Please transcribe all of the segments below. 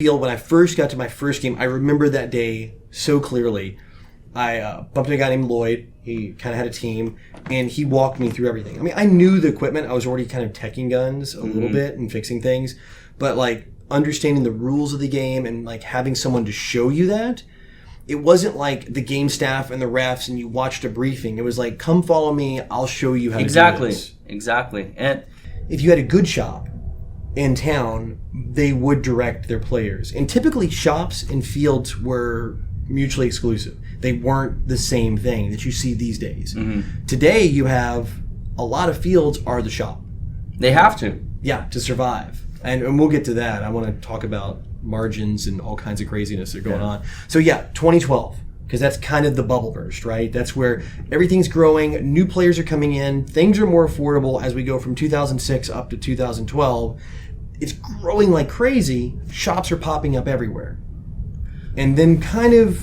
Field, when I first got to my first game, I remember that day so clearly. I bumped into a guy named Lloyd. He kind of had a team, and he walked me through everything. I mean, I knew the equipment. I was already kind of teching guns a little bit and fixing things, but like understanding the rules of the game and like having someone to show you that, it wasn't like the game staff and the refs and you watched a briefing. It was like, come follow me. I'll show you how to do this. Exactly. And if you had a good shop in town, they would direct their players. And typically shops and fields were mutually exclusive. They weren't the same thing that you see these days. Today you have a lot of fields are the shop. They have to. Yeah, to survive. And we'll get to that. I want to talk about margins and all kinds of craziness that are going on. So yeah, 2012, because that's kind of the bubble burst, right? That's where everything's growing, new players are coming in, things are more affordable as we go from 2006 up to 2012. It's growing like crazy. Shops are popping up everywhere. And then kind of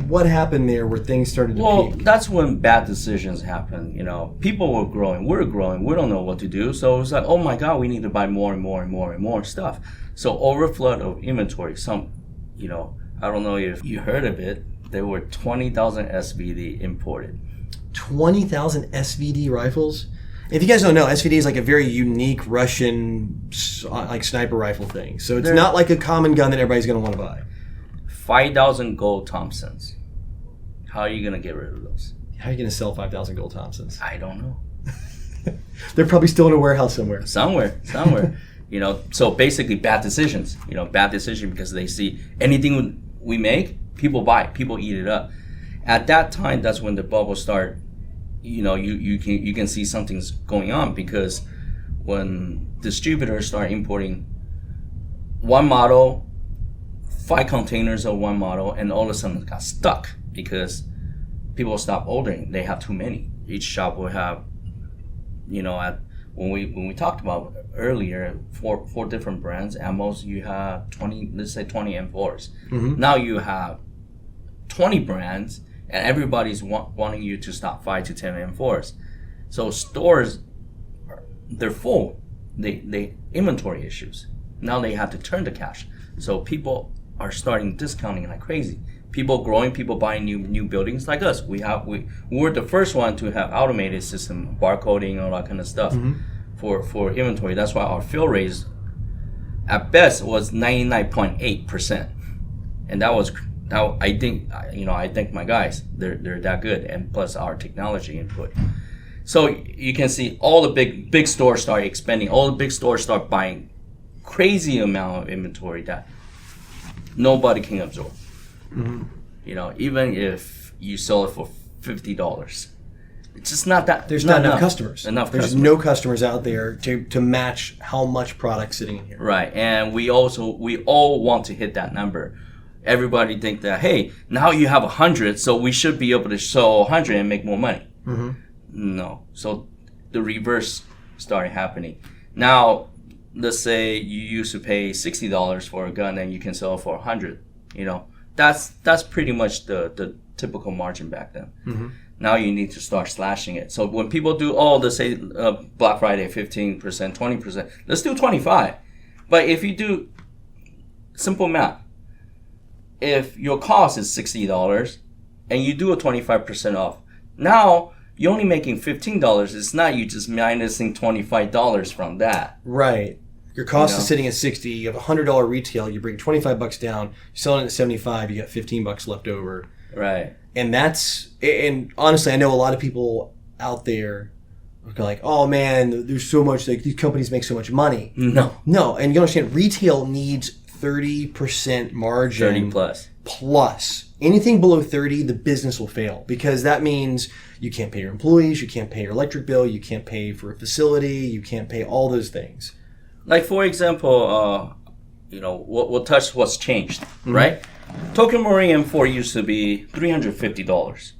what happened there where things started to peak? Well, that's when bad decisions happen. You know, people were growing, we're growing, we don't know what to do. So it's like, oh my God, we need to buy more and more and more and more stuff. So overflow of inventory. Some, you know, I don't know if you heard of it. There were 20,000 SVD imported. 20,000 SVD rifles? If you guys don't know, SVD is like a very unique Russian like sniper rifle thing. So it's not like a common gun that everybody's going to want to buy. 5,000 gold Thompsons. How are you going to get rid of those? How are you going to sell 5,000 gold Thompsons? I don't know. They're probably still in a warehouse somewhere. Somewhere. You know, so basically bad decisions. You know, bad decision because they see anything we make, people buy it, people eat it up. At that time, that's when the bubble start. You know, you can see something's going on because when distributors start importing one model, 5 containers of one model, and all of a sudden it got stuck because people stop ordering. They have too many. Each shop will have, you know, when we talked about earlier, four different brands, ammos, you have 20, let's say 20 M4s. Now you have 20 brands, and everybody's wanting you to stock 5 to 10 M4s. So stores, they're full. They inventory issues. Now they have to turn to cash. So people are starting discounting like crazy. People growing, people buying new buildings like us. We're the first one to have automated system, barcoding, all that kind of stuff for inventory. That's why our fill rate at best was 99.8%, and I think my guys they're that good, and plus our technology input. So you can see all the big stores start expanding. All the big stores start buying crazy amount of inventory that nobody can absorb. You know, even if you sell it for $50, it's just not that. There's not enough customers. There's no customers out there to match how much product's sitting in here. Right, and we all want to hit that number. Everybody think that, hey, now you have 100, so we should be able to sell 100 and make more money. No, so the reverse started happening. Now, let's say you used to pay $60 for a gun and you can sell it for 100. You know, that's pretty much the typical margin back then. Now you need to start slashing it. So when people do, let's say Black Friday 15%, 20%, let's do 25. But if you do simple math, if your cost is $60 and you do a 25% off, now you're only making $15. It's not you just minusing $25 from that. Right. Your cost is sitting at 60. You have $100 retail. You bring $25 down. You're selling it at 75. You got $15 left over. Right. And honestly, I know a lot of people out there are like, oh man, there's so much, like these companies make so much money. No. And you understand, retail needs 30% margin. 30 plus. Anything below 30, the business will fail because that means you can't pay your employees, you can't pay your electric bill, you can't pay for a facility, you can't pay all those things. Like for example, we'll touch what's changed, right? Tokyo Marine M4 used to be $350.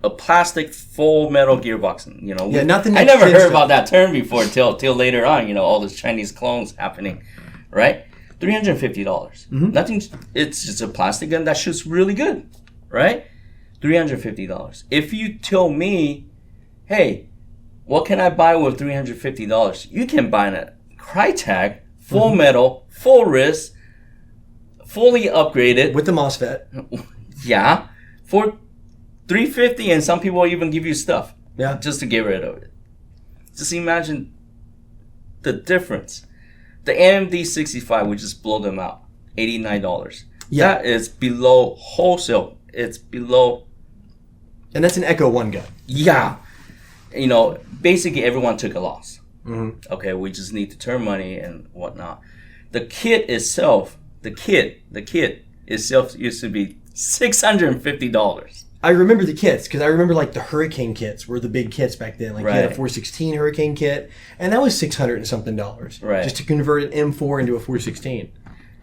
A plastic full metal gearbox. I never heard about that term before till later on. All those Chinese clones happening, right? $350. Nothing. It's just a plastic gun that shoots really good, right? $350. If you tell me, hey, what can I buy with $350? You can buy a Crytek full metal, full wrist, fully upgraded. with the MOSFET. Yeah, for $350, and some people even give you stuff Yeah. just to get rid of it. Just imagine the difference. The AMD 65, we just blow them out, $89. Yeah. That is below wholesale. It's below. And that's an Echo One gun. Yeah, you know, basically everyone took a loss. Mm-hmm. Okay, we just need to turn money and whatnot. The kit itself, the kit itself used to be $650. I remember the kits because I remember like the Hurricane kits were the big kits back then. Like you had a Right. 416 Hurricane kit, and that was $600 and something Right. just to convert an M4 into a 416.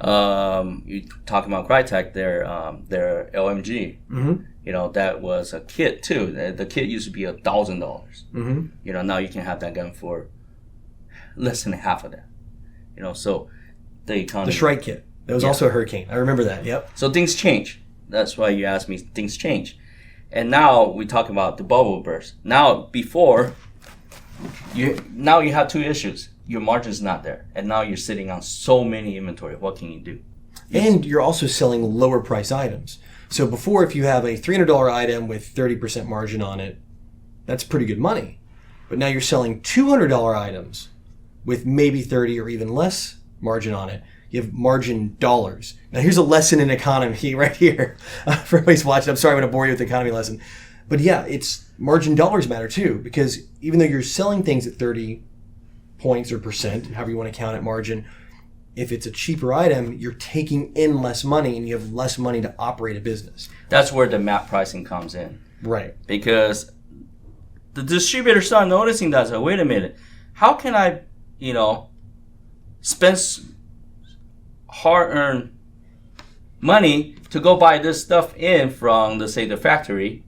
You talking about Crytek, their LMG. Mm-hmm. You know, that was a kit too. The kit used to be $1,000. Mm-hmm. You know, now you can have that gun for less than half of that. You know, so the economy. The Shrike kit. That was Yeah. also a Hurricane. I remember that. Yep. So things change. That's why you asked me. Things change, and now we talk about the bubble burst. Now before, you have two issues. Your margin's not there, and now you're sitting on so many inventory. What can you do? And you're also selling lower price items. So before, if you have a $300 item with 30% margin on it, that's pretty good money. But now you're selling $200 items with maybe 30 or even less margin on it. You have margin dollars. Now here's a lesson in economy right here. For everybody's watching, I'm sorry I'm going to bore you with the economy lesson. But yeah, it's margin dollars matter too, because even though you're selling things at 30 points or percent, however you want to count it, margin, if it's a cheaper item, you're taking in less money and you have less money to operate a business. That's where the map pricing comes in, Right. because the distributor started noticing that. So wait a minute, how can I, spend hard-earned money to go buy this stuff in from, let's say, the factory,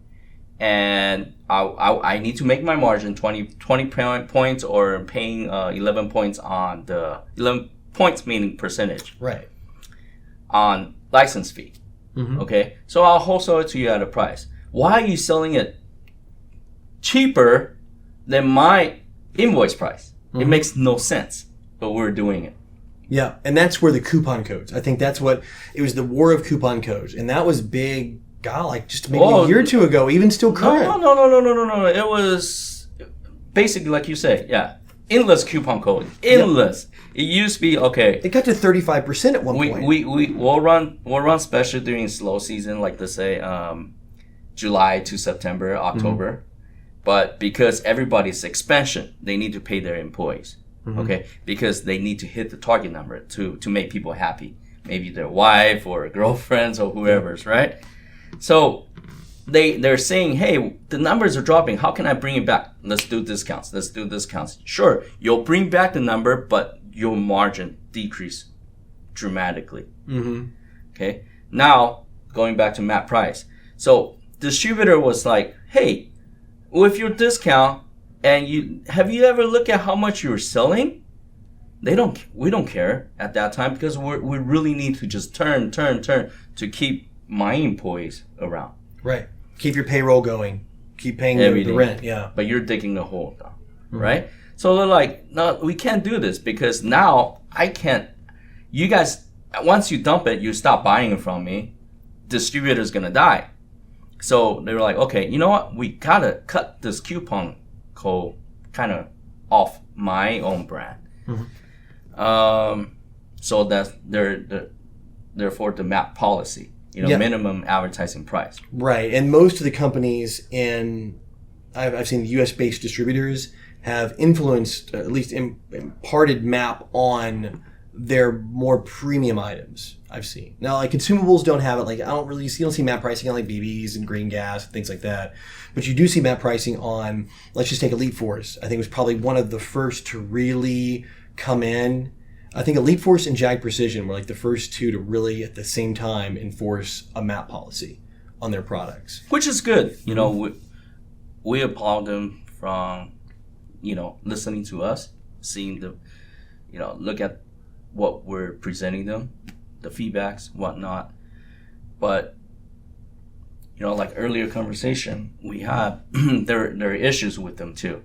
and I need to make my margin 20 points, or paying 11 points on the 11 points meaning percentage Right. on license fee. Mhm. Okay, so I'll wholesale it to you at a price. Why are you selling it cheaper than my invoice price? It makes no sense, but we're doing it. Yeah, and that's where the coupon codes. I think that's what it was, the war of coupon codes, and that was big. God, like just maybe a year or two ago, even still current. No. It was basically like you say, yeah, endless coupon code, endless. It used to be okay. It got to 35% at one point. We'll run special during slow season, like let's say July to September, October. But because everybody's expansion, they need to pay their employees. Okay, because they need to hit the target number to make people happy. Maybe their wife or girlfriends or whoever's, right? So they're saying, hey, the numbers are dropping. How can I bring it back? Let's do discounts. Sure, you'll bring back the number, but your margin decrease dramatically. Okay. Now going back to map price. So distributor was like, hey, with your discount, and have you ever looked at how much you're selling? We don't care at that time, because we really need to just turn to keep my employees around. Right. Keep your payroll going. Keep paying the rent. Yeah. But you're digging a hole down, right? So they're like, no, we can't do this, because now I can't. You guys, once you dump it, you stop buying it from me. Distributor's gonna die. So they were like, okay, you know what? We gotta cut this coupon code kind of off my own brand. So that's therefore the MAP policy, minimum advertising price. Right. And most of the companies I've seen US-based distributors have influenced, at least imparted MAP on their more premium items. I've seen. Now, like consumables don't have it. Like you don't see MAP pricing on like BBs and green gas and things like that. But you do see MAP pricing on, let's just take Elite Force. I think it was probably one of the first to really come in. I think Elite Force and Jag Precision were like the first two to really at the same time enforce a MAP policy on their products. Which is good. We applaud them from, listening to us, seeing the, look at what we're presenting them, the feedbacks, whatnot. But, like earlier conversation we had, there are issues with them too.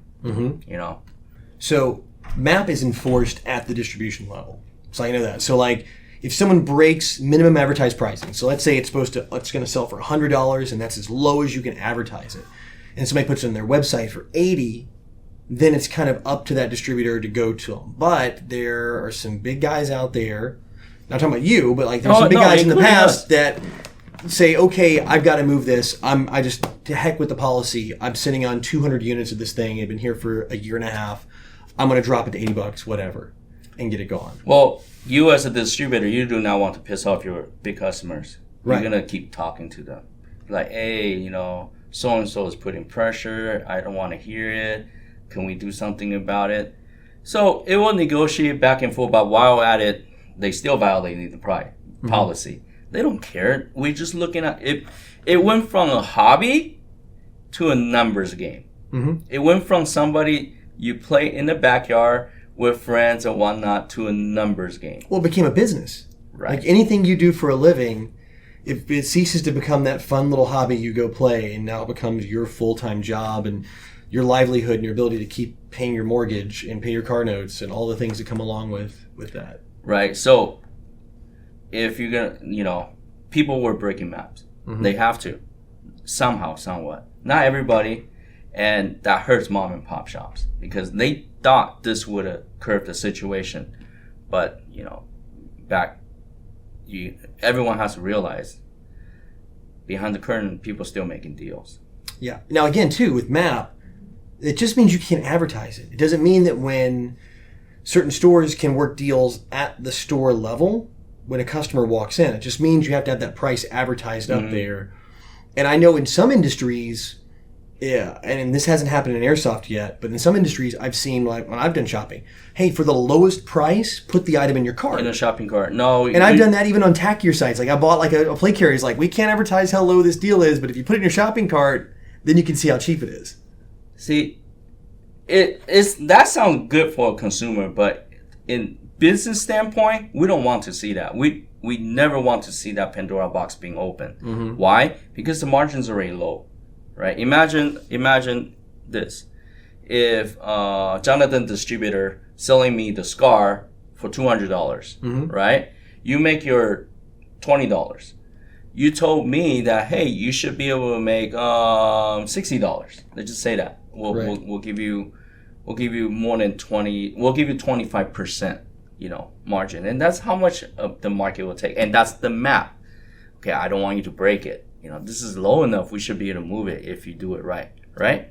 So MAP is enforced at the distribution level. So I know that. So like if someone breaks minimum advertised pricing, so let's say it's going to sell for $100 and that's as low as you can advertise it, and somebody puts it on their website for $80, then it's kind of up to that distributor to go to them. But there are some big guys out there, not talking about you, but like there's some big guys in the past that say, okay, I've got to move this. I just, to heck with the policy. I'm sitting on 200 units of this thing. I've been here for a year and a half. I'm going to drop it to $80, whatever, and get it going. Well, you as a distributor, you do not want to piss off your big customers. Right. You're going to keep talking to them. Like, hey, you know, so-and-so is putting pressure. I don't want to hear it. Can we do something about it? So it will negotiate back and forth, but while at it, they still violating the policy. They don't care. We're just looking at it. It went from a hobby to a numbers game. Mm-hmm. It went from somebody you play in the backyard with friends and whatnot to a numbers game. Well, it became a business. Right. Like anything you do for a living, if it ceases to become that fun little hobby you go play, and now it becomes your full-time job and your livelihood and your ability to keep paying your mortgage and pay your car notes and all the things that come along with that. Right. So if you're going to, you know, people were breaking maps. Mm-hmm. They have to. Somehow, somewhat. Not everybody. And that hurts mom and pop shops because they thought this would have curved the situation. But, you know, everyone has to realize behind the curtain, people still making deals. Yeah. Now, again, too, with MAP, it just means you can't advertise it. It doesn't mean that when certain stores can work deals at the store level when a customer walks in. It just means you have to have that price advertised up there. And I know in some industries, yeah, and this hasn't happened in airsoft yet, but in some industries I've seen, like when I've done shopping, hey, for the lowest price, put the item in your cart. In a shopping cart. No. And I've done that even on tackier sites. Like I bought like a plate carrier. It's like, we can't advertise how low this deal is, but if you put it in your shopping cart, then you can see how cheap it is. See, that sounds good for a consumer, but in business standpoint, we don't want to see that. We never want to see that Pandora box being open. Mm-hmm. Why? Because the margins are already low, right? Imagine this: if Jonathan distributor selling me the Scar for $200, right? You make your $20. You told me that, hey, you should be able to make $60. Let's just say that. We'll give you more than 20. We'll give you 25%, you know, margin, and that's how much of the market will take. And that's the map. Okay, I don't want you to break it. You know, this is low enough. We should be able to move it if you do it right, right?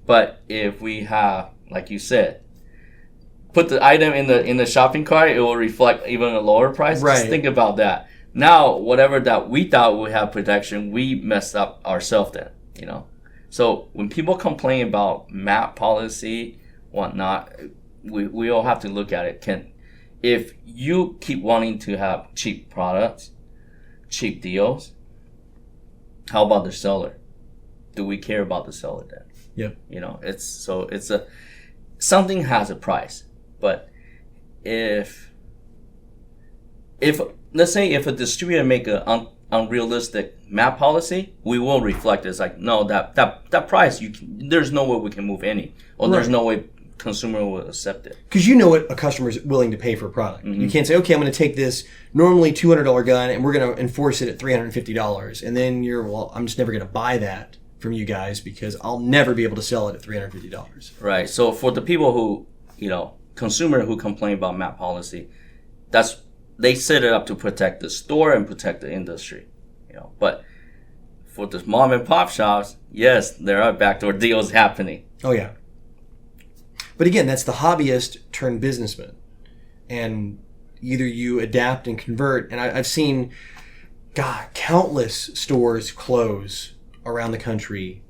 But if we have, like you said, put the item in the shopping cart, it will reflect even a lower price. Right. Just think about that. Now, whatever that we thought would have protection, we messed up ourselves then, you know. So when people complain about MAP policy, whatnot, we all have to look at it. If you keep wanting to have cheap products, cheap deals, how about the seller? Do we care about the seller then? Yep. You know, something has a price, but if let's say if a distributor make an unrealistic MAP policy, we will reflect it. It's like, no, that price, there's no way we can move any, or there's no way consumer will accept it. Because you know what a customer is willing to pay for a product. Mm-hmm. You can't say, okay, I'm going to take this normally $200 gun and we're going to enforce it at $350. And then I'm just never going to buy that from you guys because I'll never be able to sell it at $350. Right. So for the people who, you know, consumer who complain about MAP policy, they set it up to protect the store and protect the industry, you know. But for the mom and pop shops, yes, there are backdoor deals happening. Oh yeah. But again, that's the hobbyist turned businessman, and either you adapt and convert. And I've seen, countless stores close around the country,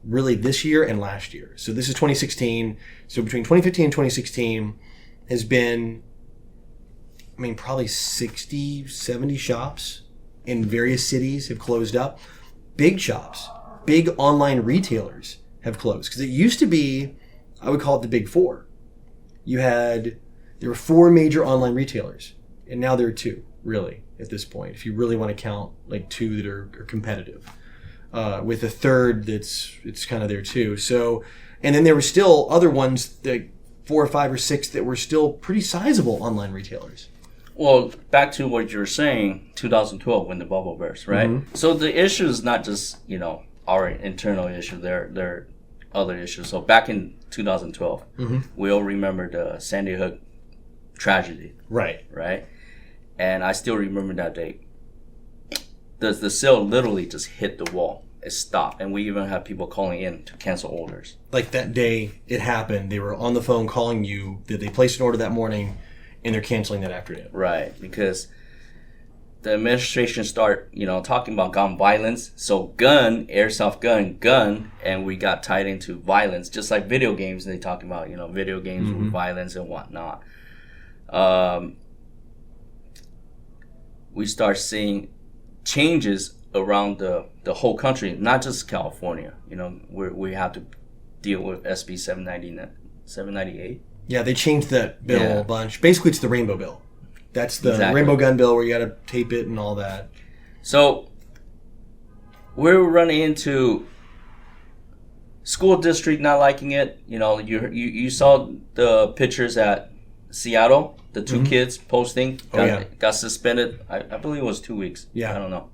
really this year and last year. So this is 2016. So between 2015 and 2016 has been, probably 60, 70 shops in various cities have closed up. Big shops, big online retailers have closed. Because it used to be, I would call it the big four. There were four major online retailers, and now there are two, really, at this point, if you really want to count like two that are competitive. With a third it's kind of there too. So, and then there were still other ones, like 4 or 5 or 6 that were still pretty sizable online retailers. Well, back to what you were saying, 2012 when the bubble burst, right? Mm-hmm. So the issue is not just, our internal issue. There are other issues. So back in 2012, we all remember the Sandy Hook tragedy, Right. right? And I still remember that day. The sale literally just hit the wall. It stopped. And we even had people calling in to cancel orders. Like that day it happened, they were on the phone calling you that they placed an order that morning and they're canceling that afternoon. Right, because the administration start, talking about gun violence. So gun, airsoft gun, and we got tied into violence, just like video games. They talk about, video games with violence and whatnot. We start seeing changes around the whole country, not just California. We have to deal with SB 798. Yeah, they changed that bill a bunch. Basically, it's the rainbow bill. That's the Exactly. rainbow gun bill where you got to tape it and all that. So we're running into school district not liking it. You saw the pictures at Seattle, the two kids posting got suspended. I believe it was 2 weeks. Yeah. I don't know,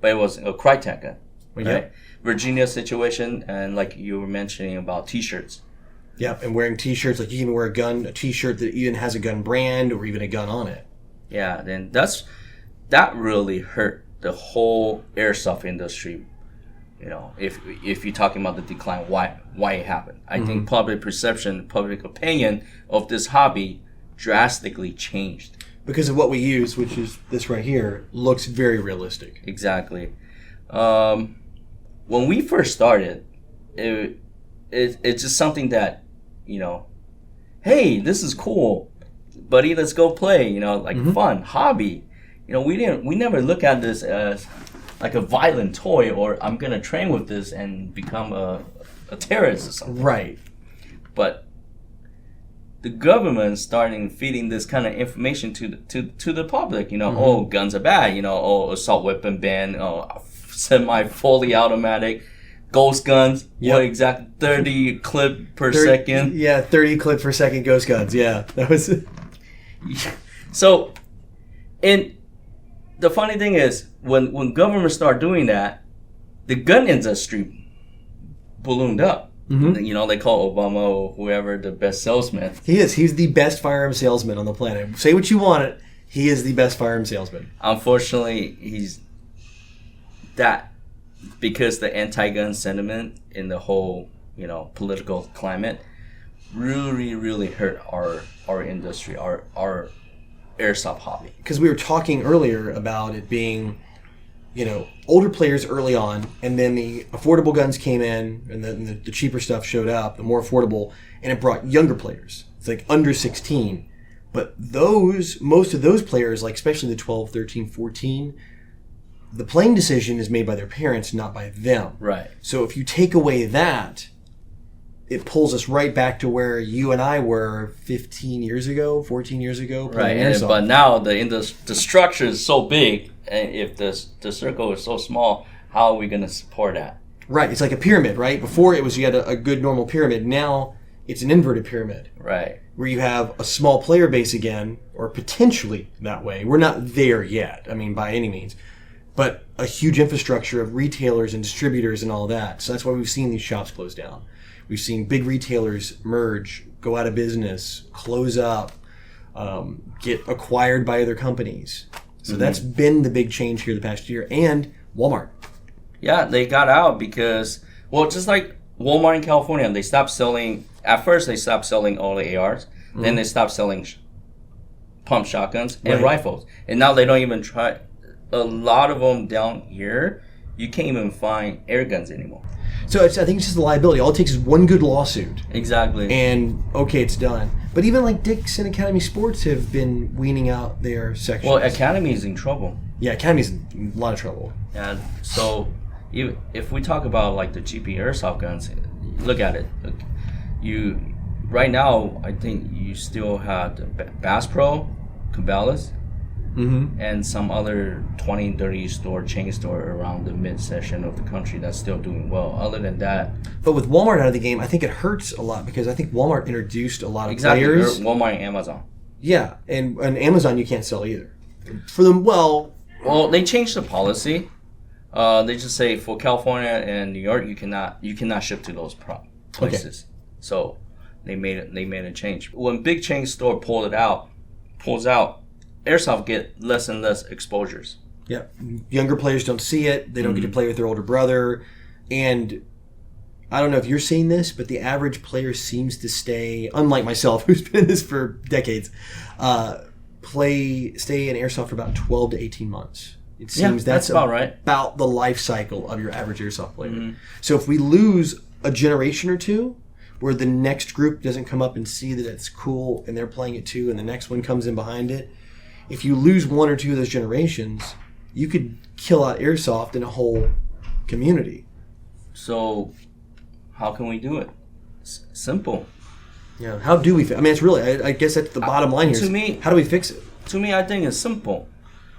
but it was a Crytek gun. Yeah. Right? Virginia situation, and like you were mentioning about T-shirts. Yeah, and wearing T-shirts, like you can even wear a T-shirt that even has a gun brand or even a gun on it. Yeah, then that really hurt the whole airsoft industry. If you're talking about the decline, why it happened. I think public perception, public opinion of this hobby drastically changed. Because of what we use, which is this right here, looks very realistic. Exactly. When we first started, it's just something that, hey, this is cool, buddy, let's go play, fun, hobby. We never look at this as like a violent toy or I'm going to train with this and become a terrorist or something. Right. But the government starting feeding this kind of information to the public, oh, guns are bad, oh, assault weapon ban, oh, semi-fully automatic, ghost guns, what exactly, 30 clip per second. Yeah, 30 clip per second ghost guns, yeah. That was... So, and the funny thing is, when governments start doing that, the gun industry ballooned up. They call Obama or whoever the best salesman. He is. He's the best firearm salesman on the planet. Say what you want, he is the best firearm salesman. Unfortunately, he's that because the anti-gun sentiment in the whole, political climate really, really hurt our industry, our airsoft hobby. Because we were talking earlier about it being, older players early on, and then the affordable guns came in, and then the cheaper stuff showed up, the more affordable, and it brought younger players. It's like under 16. But most of those players, like especially the 12, 13, 14, the playing decision is made by their parents, not by them. Right. So if you take away that, it pulls us right back to where you and I were 15 years ago, 14 years ago. Right, but now the structure is so big, and if the circle is so small, how are we going to support that? Right, it's like a pyramid, right? Before it was you had a good normal pyramid. Now it's an inverted pyramid. Right. Where you have a small player base again, or potentially that way. We're not there yet, by any means. But a huge infrastructure of retailers and distributors and all that. So that's why we've seen these shops close down. We've seen big retailers merge, go out of business, close up, get acquired by other companies. So that's been the big change here the past year. And Walmart. Yeah, they got out because, just like Walmart in California, they stopped selling, at first they stopped selling all the ARs, then they stopped selling pump shotguns and rifles. And now they don't even try, a lot of them down here, you can't even find air guns anymore. So I think it's just a liability. All it takes is one good lawsuit. Exactly. And, okay, it's done. But even like Dick's and Academy Sports have been weaning out their sections. Well, Academy is in trouble. Yeah, Academy's in a lot of trouble. And so, if we talk about like the GP airsoft guns, look at it. Right now, I think you still have the Bass Pro, Cabela's, and some other 20, 30 chain store around the mid-section of the country that's still doing well. Other than that... But with Walmart out of the game, I think it hurts a lot because I think Walmart introduced a lot of players. Walmart and Amazon. Yeah, and Amazon you can't sell either. For them, well, They changed the policy. They just say for California and New York, you cannot ship to those places. Okay. So they made a change. When big chain store pulls out, airsoft get less and less exposures. Yeah, younger players don't see it. They don't get to play with their older brother, and I don't know if you're seeing this, but the average player seems to stay, unlike myself, who's been in this for decades, stay in airsoft for about 12 to 18 months. It seems that's about right. About the life cycle of your average airsoft player. Mm-hmm. So if we lose a generation or two, where the next group doesn't come up and see that it's cool and they're playing it too, and the next one comes in behind it, if you lose one or two of those generations, you could kill out airsoft in a whole community. So how can we do it? Simple. Yeah. How do we? I mean, it's really. I guess that's the bottom line here. To me, how do we fix it? To me, I think it's simple.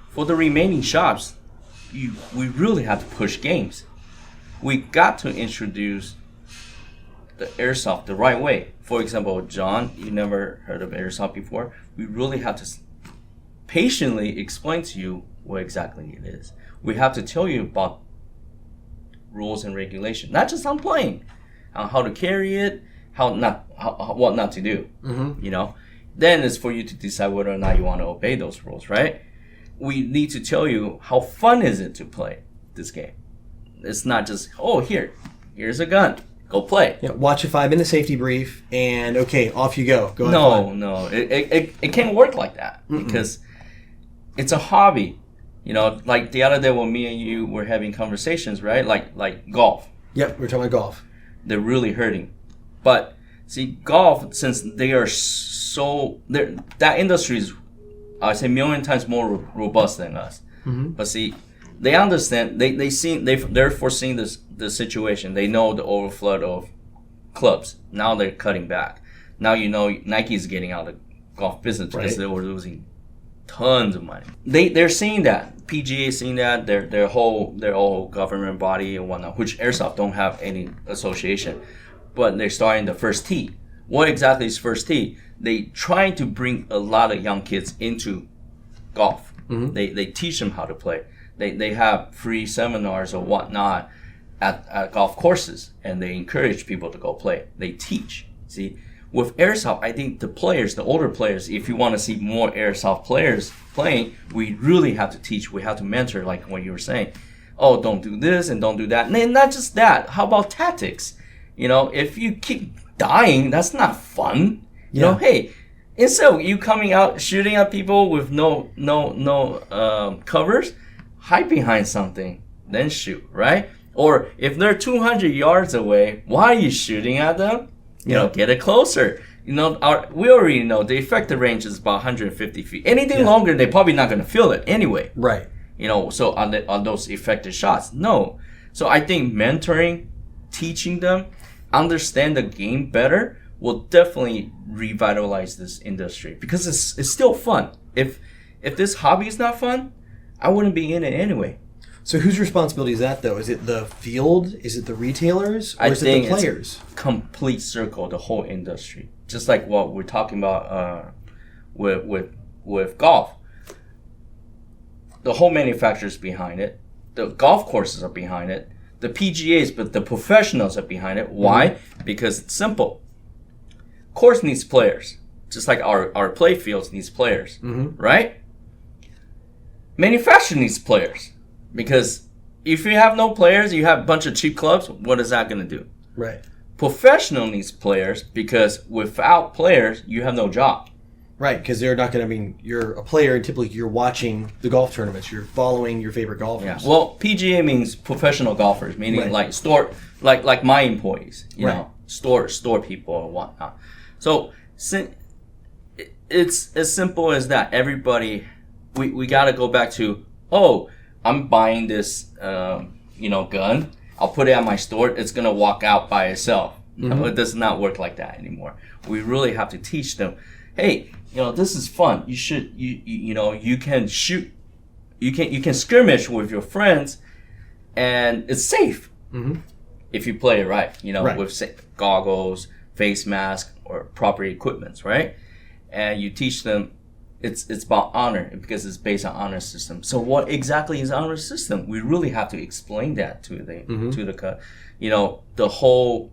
For the remaining shops, we really have to push games. We got to introduce the airsoft the right way. For example, John, you never heard of airsoft before. We really have to patiently explain to you what exactly it is. We have to tell you about rules and regulation, not just on playing, how to carry it, what not to do. Mm-hmm. You know, then it's for you to decide whether or not you want to obey those rules, right? We need to tell you how fun is it to play this game. It's not just here's a gun, go play. Yeah, watch a 5-minute safety brief, and okay, off you go. No, it can't work like that. Mm-mm. Because it's a hobby. You know, like the other day when me and you were having conversations, right? Like golf. Yep, we're talking about golf. They're really hurting. But see, golf, since they are that industry is, I say, 1,000,000 times more robust than us. Mm-hmm. But see, they understand. They're foreseeing the situation. They know the overflow of clubs. Now they're cutting back. Now Nike is getting out of the golf business because they were losing tons of money. They're seeing that. PGA is seeing that. Their whole government body and whatnot, which airsoft don't have any association, but they're starting the first tee. What exactly is first tee? They trying to bring a lot of young kids into golf. Mm-hmm. They teach them how to play. They have free seminars or whatnot at golf courses, and they encourage people to go play. They teach. See, with airsoft, I think the older players, if you want to see more airsoft players playing, we really have to teach. We have to mentor, like what you were saying. Oh, don't do this and don't do that. And not just that. How about tactics? You know, if you keep dying, that's not fun. You know, hey, instead of you coming out shooting at people with no covers, hide behind something, then shoot, right? Or if they're 200 yards away, why are you shooting at them? You know, get it closer. You know, we already know the effective range is about 150 feet. Anything longer, they're probably not going to feel it anyway. Right. You know, so on those effective shots, no. So I think mentoring, teaching them, understand the game better will definitely revitalize this industry because it's still fun. If this hobby is not fun, I wouldn't be in it anyway. So whose responsibility is that, though? Is it the field? Is it the retailers? Or is it the players? It's complete circle, the whole industry. Just like what we're talking about with golf. The whole manufacturer's behind it. The golf courses are behind it. The PGAs, but the professionals are behind it. Why? Mm-hmm. Because it's simple. Course needs players. Just like our play fields needs players. Mm-hmm. Right? Manufacturer needs players. Because if you have no players, you have a bunch of cheap clubs, what is that going to do? Right. Professional needs players because without players, you have no job. Right, because they're not going to, you're a player and typically you're watching the golf tournaments. You're following your favorite golfers. Yeah. Well, PGA means professional golfers, meaning like like my employees, you know, store people or whatnot. So it's as simple as that. Everybody, we got to go back to, I'm buying this, gun. I'll put it at my store. It's going to walk out by itself. Mm-hmm. It does not work like that anymore. We really have to teach them, hey, this is fun. You should, you can shoot. You can skirmish with your friends and it's safe. Mm-hmm. If you play it right, with goggles, face mask, or proper equipment, right? And you teach them it's about honor because it's based on honor system. So what exactly is honor system? We really have to explain that to the the whole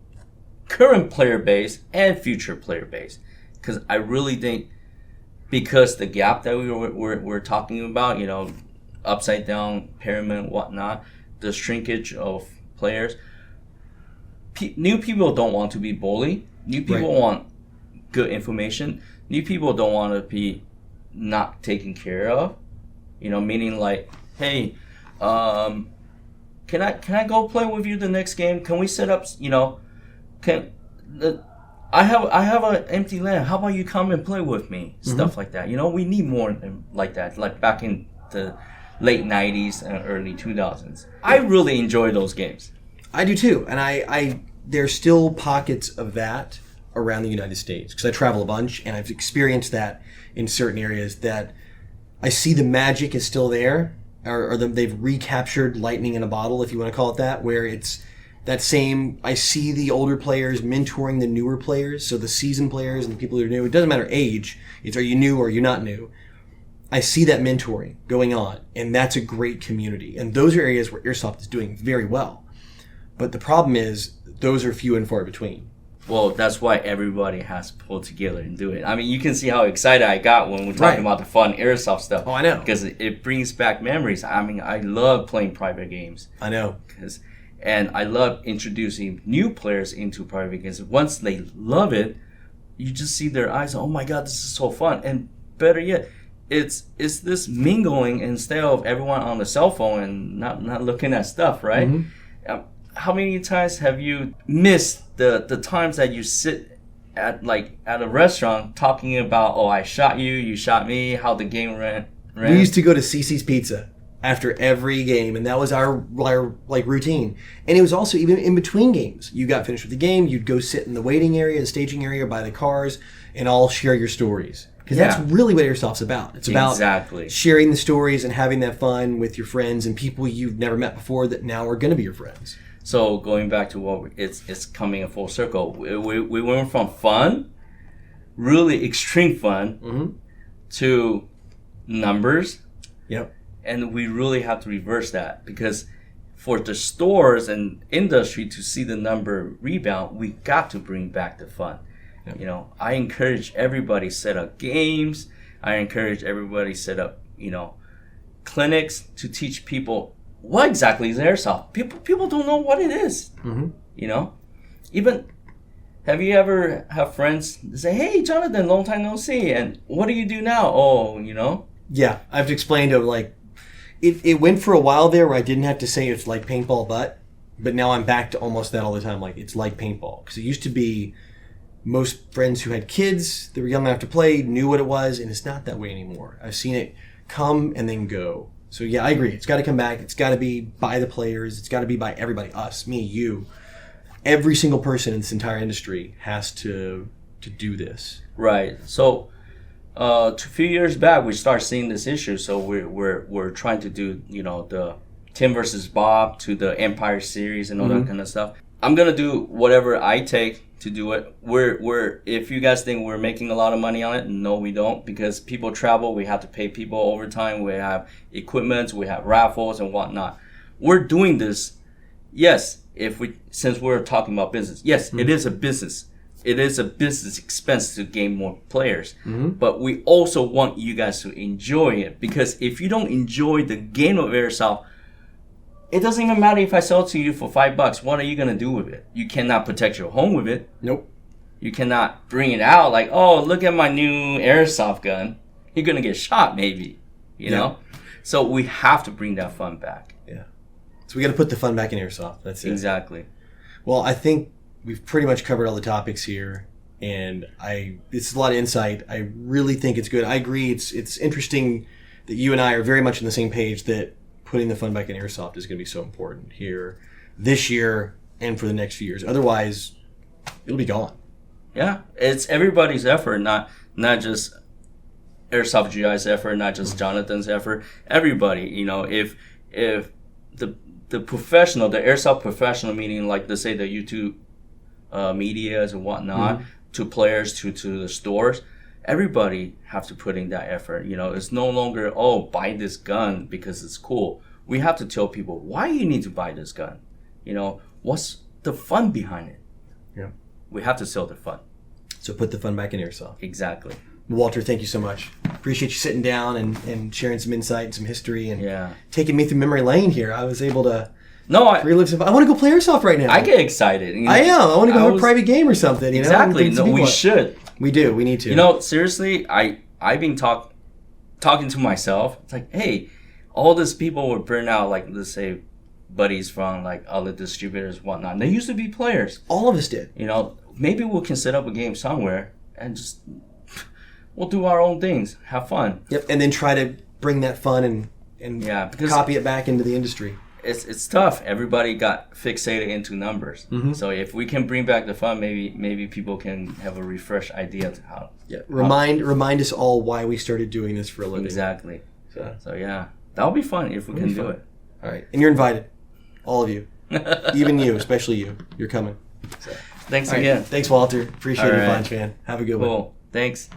current player base and future player base, because I really think because the gap that we're talking about, upside down pyramid, whatnot, the shrinkage of players. New people don't want to be bullied. New people want good information. New people don't want to be not taken care of. Meaning like, hey, can I go play with you the next game? Can we set up? I have an empty land. How about you come and play with me? Stuff like that. We need more like that. Like back in the late 90s and early 2000s. I really enjoy those games. I do too, and I there's still pockets of that around the United States because I travel a bunch and I've experienced that in certain areas that I see the magic is still there, or they've recaptured lightning in a bottle, if you want to call it that, where it's that same. I see the older players mentoring the newer players, so the seasoned players and the people who are new. It doesn't matter age; it's are you new or are you not new. I see that mentoring going on, and that's a great community. And those are areas where Airsoft is doing very well. But the problem is, those are few and far between. Well, that's why everybody has to pull together and do it. I mean, you can see how excited I got when we're talking about the fun Airsoft stuff. Oh, I know. Because it brings back memories. I mean, I love playing private games. I know. And I love introducing new players into private games. Once they love it, you just see their eyes, oh my God, this is so fun. And better yet, it's this mingling instead of everyone on the cell phone and not looking at stuff, right? Mm-hmm. How many times have you missed the times that you sit at a restaurant talking about, oh, I shot you, you shot me, how the game ran? We used to go to Cece's Pizza after every game, and that was our routine. And it was also even in between games. You got finished with the game, you'd go sit in the waiting area, the staging area by the cars, and all share your stories. Because that's really what Airsoft's about. It's about sharing the stories and having that fun with your friends and people you've never met before that now are going to be your friends. So going back to what it's coming a full circle. We went from fun, really extreme fun, to numbers. Yep. And we really have to reverse that, because for the stores and industry to see the number rebound, we got to bring back the fun. Yep. I encourage everybody set up games. I encourage everybody set up, clinics to teach people what exactly is Airsoft. People don't know what it is. Even, have you ever have friends say, hey, Jonathan, long time no see, and what do you do now? Oh, Yeah, I have to explain to him, it went for a while there where I didn't have to say it's like paintball, but now I'm back to almost that all the time. Like, it's like paintball. Because it used to be most friends who had kids that were young enough to play knew what it was, and it's not that way anymore. I've seen it come and then go. So yeah, I agree. It's got to come back. It's got to be by the players. It's got to be by everybody. Us, me, you. Every single person in this entire industry has to do this. Right. So a few years back, we started seeing this issue. So we're trying to do the Tim versus Bob to the Empire series and all that kind of stuff. I'm gonna do whatever I take to do it. We're if you guys think we're making a lot of money on it, no, we don't, because people travel. We have to pay people overtime. We have equipment. We have raffles and whatnot. We're doing this. Yes, since we're talking about business. Yes, it is a business. It is a business expense to gain more players. But we also want you guys to enjoy it, because if you don't enjoy the game of Airsoft, it doesn't even matter if I sell it to you for $5. What are you going to do with it? You cannot protect your home with it. Nope. You cannot bring it out like, oh, look at my new Airsoft gun. You're going to get shot maybe, you know? So we have to bring that fun back. Yeah. So we got to put the fun back in Airsoft. That's it. Exactly. Well, I think we've pretty much covered all the topics here, and it's a lot of insight. I really think it's good. I agree. It's interesting that you and I are very much on the same page that putting the fun back in Airsoft is going to be so important here this year and for the next few years. Otherwise, it'll be gone. Yeah, it's everybody's effort, not just Airsoft GI's effort, not just Jonathan's effort. Everybody, if the professional, the Airsoft professional, meaning like let's say the YouTube medias and whatnot, to players, to the stores, everybody have to put in that effort. You know, it's no longer, oh, buy this gun because it's cool. We have to tell people why you need to buy this gun. You know, what's the fun behind it? Yeah. We have to sell the fun. So put the fun back in yourself. Exactly. Walter, thank you so much. Appreciate you sitting down and sharing some insight and some history and Yeah. taking me through memory lane here. I was able to No, relive some. I want to go play airsoft right now. I get excited. You know, I am. I want to go have a was- private game or something. You know? Exactly. Bring some No, we people up. should. We do. We need to. You know, seriously, I've been talking to myself. It's like, hey, all these people would burn out, like, let's say, buddies from like other distributors, whatnot. They used to be players. all of us did. You know, maybe we can set up a game somewhere and just we'll do our own things, have fun. Yep. And then try to bring that fun and Yeah, because copy it back into the industry. it's tough. Everybody got fixated into numbers. So if we can bring back the fun, maybe people can have a refresh idea to how. Yeah. Remind us all why we started doing this for a living. Exactly. So, So yeah, that'll be fun if we can be do fun. it. all right. And you're invited. All of you. Even you, especially you. You're coming. Thanks All right. again. Thanks, Walter. Appreciate All your right. punch, man. Have a good one. Cool. Thanks.